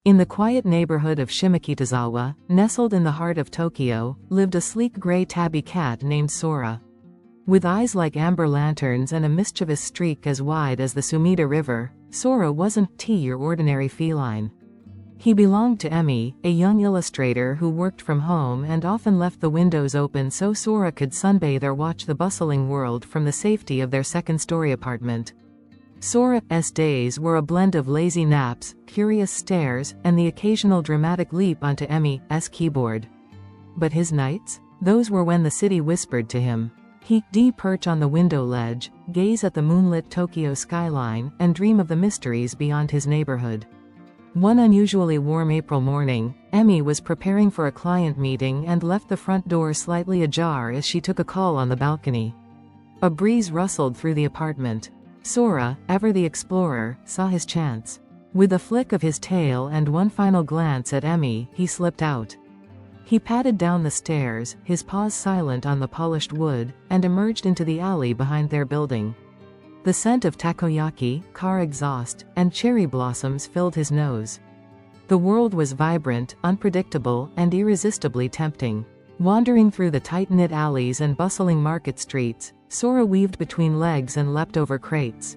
In the quiet neighborhood of Shimokitazawa, nestled in the heart of Tokyo, lived a sleek gray tabby cat named Sora. With eyes like amber lanterns and a mischievous streak as wide as the Sumida River, Sora wasn't your ordinary feline. He belonged to Emmy, a young illustrator who worked from home and often left the windows open so Sora could sunbathe or watch the bustling world from the safety of their second-story apartment. Sora's days were a blend of lazy naps, curious stares, and the occasional dramatic leap onto Emmy's keyboard. But his nights? Those were when the city whispered to him. He'd perch on the window ledge, gaze at the moonlit Tokyo skyline, and dream of the mysteries beyond his neighborhood. One unusually warm April morning, Emmy was preparing for a client meeting and left the front door slightly ajar as she took a call on the balcony. A breeze rustled through the apartment. Sora, ever the explorer, saw his chance. With a flick of his tail and one final glance at Emmy, he slipped out. He padded down the stairs, his paws silent on the polished wood, and emerged into the alley behind their building. The scent of takoyaki, car exhaust, and cherry blossoms filled his nose. The world was vibrant, unpredictable, and irresistibly tempting. Wandering through the tight-knit alleys and bustling market streets, Sora weaved between legs and leapt over crates.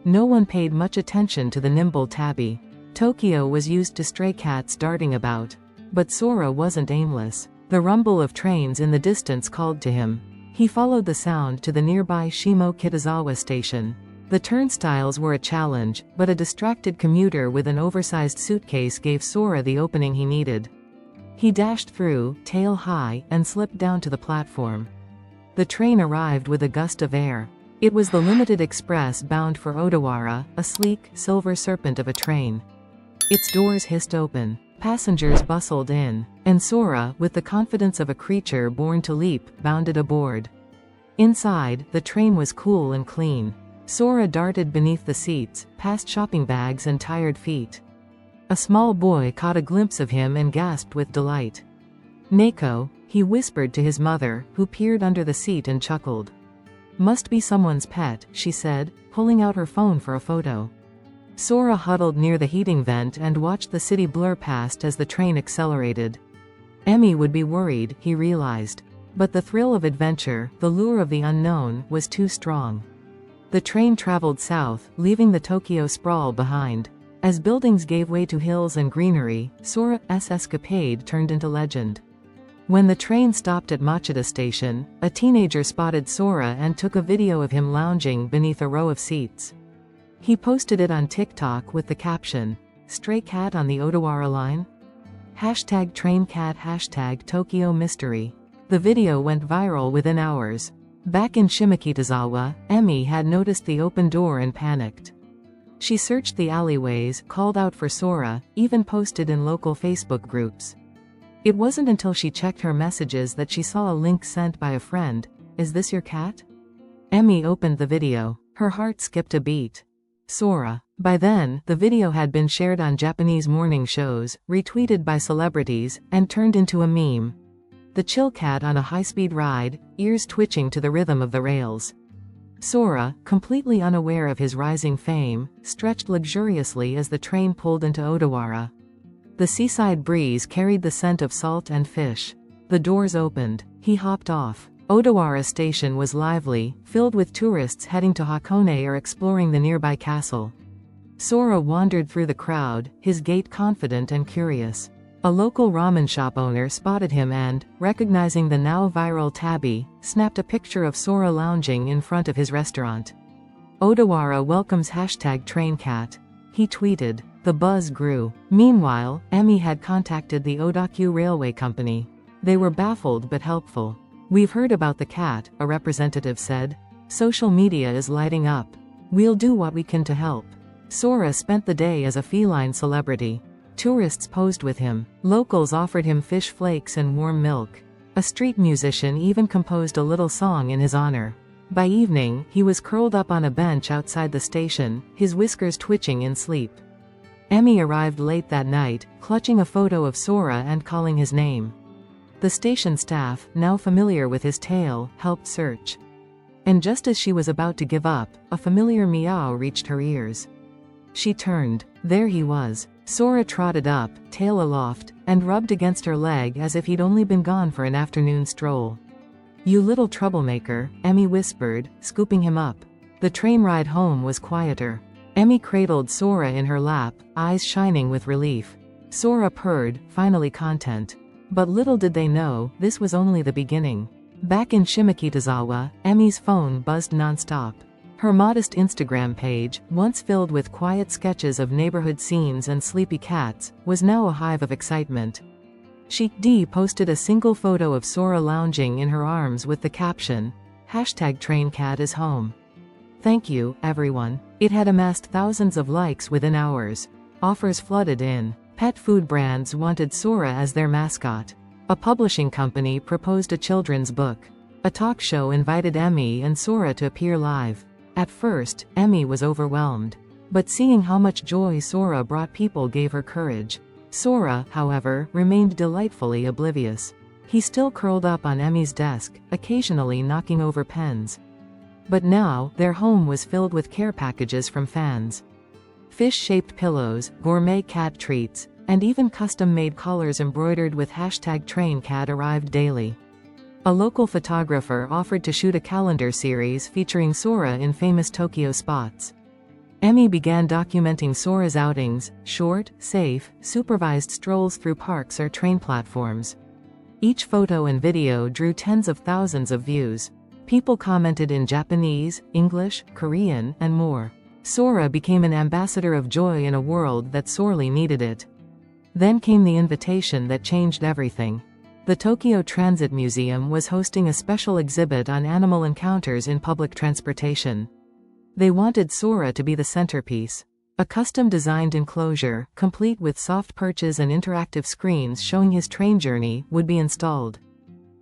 No one paid much attention to the nimble tabby. Tokyo was used to stray cats darting about. But Sora wasn't aimless. The rumble of trains in the distance called to him. He followed the sound to the nearby Shimokitazawa station. The turnstiles were a challenge, but a distracted commuter with an oversized suitcase gave Sora the opening he needed. He dashed through, tail high, and slipped down to the platform. The train arrived with a gust of air. It was the limited express bound for Odawara, a sleek, silver serpent of a train. Its doors hissed open. Passengers bustled in, and Sora, with the confidence of a creature born to leap, bounded aboard. Inside, the train was cool and clean. Sora darted beneath the seats, past shopping bags and tired feet. A small boy caught a glimpse of him and gasped with delight. "Neko," he whispered to his mother, who peered under the seat and chuckled. "Must be someone's pet," she said, pulling out her phone for a photo. Sora huddled near the heating vent and watched the city blur past as the train accelerated. Emmy would be worried, he realized. But the thrill of adventure, the lure of the unknown, was too strong. The train traveled south, leaving the Tokyo sprawl behind. As buildings gave way to hills and greenery, Sora's escapade turned into legend. When the train stopped at Machida Station, a teenager spotted Sora and took a video of him lounging beneath a row of seats. He posted it on TikTok with the caption, "Stray cat on the Odawara line?" #TrainCat #Tokyo Mystery. The video went viral within hours. Back in Shimokitazawa, Emmy had noticed the open door and panicked. She searched the alleyways, called out for Sora, even posted in local Facebook groups. It wasn't until she checked her messages that she saw a link sent by a friend. "Is this your cat?" Emmy opened the video. Her heart skipped a beat. Sora. By then, the video had been shared on Japanese morning shows, retweeted by celebrities, and turned into a meme. The chill cat on a high-speed ride, ears twitching to the rhythm of the rails. Sora, completely unaware of his rising fame, stretched luxuriously as the train pulled into Odawara. The seaside breeze carried the scent of salt and fish. The doors opened. He hopped off. Odawara Station was lively, filled with tourists heading to Hakone or exploring the nearby castle. Sora wandered through the crowd, his gait confident and curious. A local ramen shop owner spotted him and, recognizing the now viral tabby, snapped a picture of Sora lounging in front of his restaurant. "Odawara welcomes #TrainCat," he tweeted. The buzz grew. Meanwhile, Emmy had contacted the Odakyu Railway Company. They were baffled but helpful. "We've heard about the cat," a representative said. "Social media is lighting up. We'll do what we can to help." Sora spent the day as a feline celebrity. Tourists posed with him. Locals offered him fish flakes and warm milk. A street musician even composed a little song in his honor. By evening, he was curled up on a bench outside the station, his whiskers twitching in sleep. Emmy arrived late that night, clutching a photo of Sora and calling his name. The station staff, now familiar with his tale, helped search. And just as she was about to give up, a familiar meow reached her ears. She turned. There he was. Sora trotted up, tail aloft, and rubbed against her leg as if he'd only been gone for an afternoon stroll. "You little troublemaker," Emmy whispered, scooping him up. The train ride home was quieter. Emmy cradled Sora in her lap, eyes shining with relief. Sora purred, finally content. But little did they know, this was only the beginning. Back in Shimokitazawa, Emmy's phone buzzed nonstop. Her modest Instagram page, once filled with quiet sketches of neighborhood scenes and sleepy cats, was now a hive of excitement. She posted a single photo of Sora lounging in her arms with the caption, #TrainCat is home. Thank you, everyone. It had amassed thousands of likes within hours. Offers flooded in. Pet food brands wanted Sora as their mascot. A publishing company proposed a children's book. A talk show invited Emmy and Sora to appear live. At first, Emmy was overwhelmed. But seeing how much joy Sora brought people gave her courage. Sora, however, remained delightfully oblivious. He still curled up on Emmy's desk, occasionally knocking over pens. But now, their home was filled with care packages from fans. Fish-shaped pillows, gourmet cat treats, and even custom-made collars embroidered with #TrainCat arrived daily. A local photographer offered to shoot a calendar series featuring Sora in famous Tokyo spots. Emmy began documenting Sora's outings, short, safe, supervised strolls through parks or train platforms. Each photo and video drew tens of thousands of views. People commented in Japanese, English, Korean, and more. Sora became an ambassador of joy in a world that sorely needed it. Then came the invitation that changed everything. The Tokyo Transit Museum was hosting a special exhibit on animal encounters in public transportation. They wanted Sora to be the centerpiece. A custom-designed enclosure, complete with soft perches and interactive screens showing his train journey, would be installed.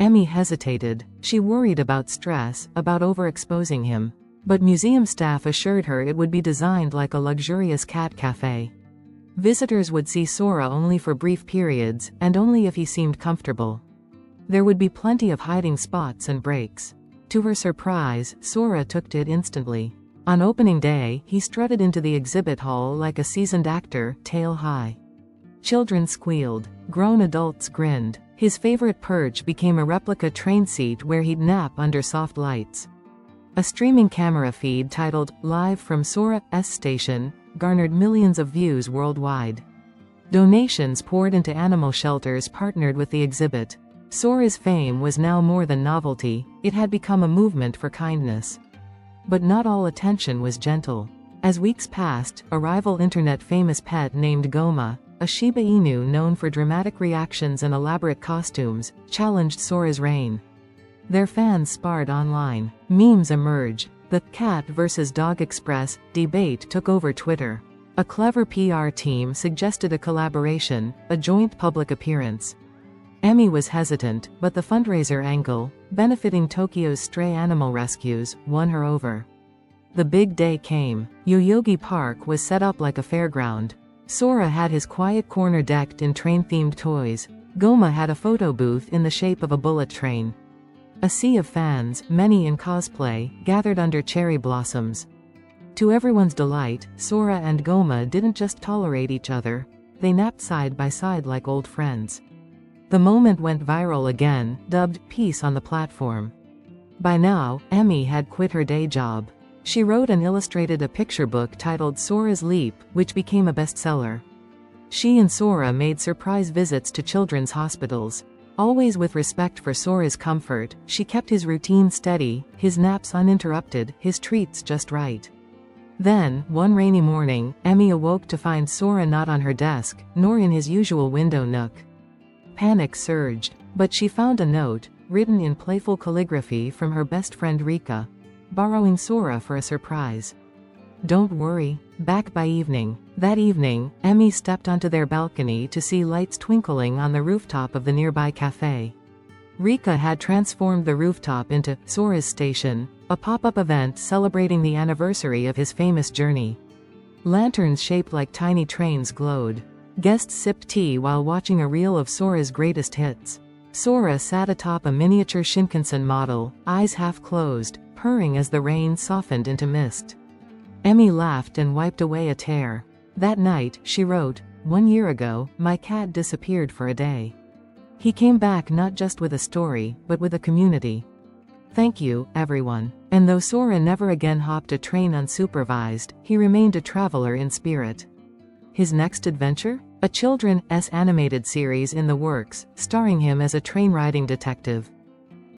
Emmy hesitated. She worried about stress, about overexposing him. But museum staff assured her it would be designed like a luxurious cat cafe. Visitors would see Sora only for brief periods, and only if he seemed comfortable. There would be plenty of hiding spots and breaks. To her surprise, Sora took to it instantly. On opening day, he strutted into the exhibit hall like a seasoned actor, tail high. Children squealed. Grown adults grinned. His favorite perch became a replica train seat where he'd nap under soft lights. A streaming camera feed titled, "Live from Sora's Station," garnered millions of views worldwide. Donations poured into animal shelters partnered with the exhibit. Sora's fame was now more than novelty, it had become a movement for kindness. But not all attention was gentle. As weeks passed, a rival internet-famous pet named Goma, a Shiba Inu known for dramatic reactions and elaborate costumes, challenged Sora's reign. Their fans sparred online. Memes emerged. The cat versus dog express debate took over Twitter. A clever PR team suggested a collaboration, a joint public appearance. Emmy was hesitant, but the fundraiser angle, benefiting Tokyo's stray animal rescues, won her over. The big day came. Yoyogi Park was set up like a fairground. Sora had his quiet corner decked in train-themed toys. Goma had a photo booth in the shape of a bullet train. A sea of fans, many in cosplay, gathered under cherry blossoms. To everyone's delight, Sora and Goma didn't just tolerate each other, they napped side by side like old friends. The moment went viral again, dubbed "Peace on the Platform." By now, Emmy had quit her day job. She wrote and illustrated a picture book titled Sora's Leap, which became a bestseller. She and Sora made surprise visits to children's hospitals. Always with respect for Sora's comfort, she kept his routine steady, his naps uninterrupted, his treats just right. Then, one rainy morning, Emmy awoke to find Sora not on her desk, nor in his usual window nook. Panic surged, but she found a note, written in playful calligraphy from her best friend Rika, borrowing Sora for a surprise. "Don't worry, back by evening." That evening, Emmy stepped onto their balcony to see lights twinkling on the rooftop of the nearby cafe. Rika had transformed the rooftop into Sora's Station, a pop-up event celebrating the anniversary of his famous journey. Lanterns shaped like tiny trains glowed. Guests sipped tea while watching a reel of Sora's greatest hits. Sora sat atop a miniature Shinkansen model, eyes half closed, purring as the rain softened into mist. Emmy laughed and wiped away a tear. That night, she wrote, 1 year ago, my cat disappeared for a day. He came back not just with a story, but with a community. Thank you, everyone. And though Sora never again hopped a train unsupervised, he remained a traveler in spirit. His next adventure? A children's animated series in the works, starring him as a train-riding detective.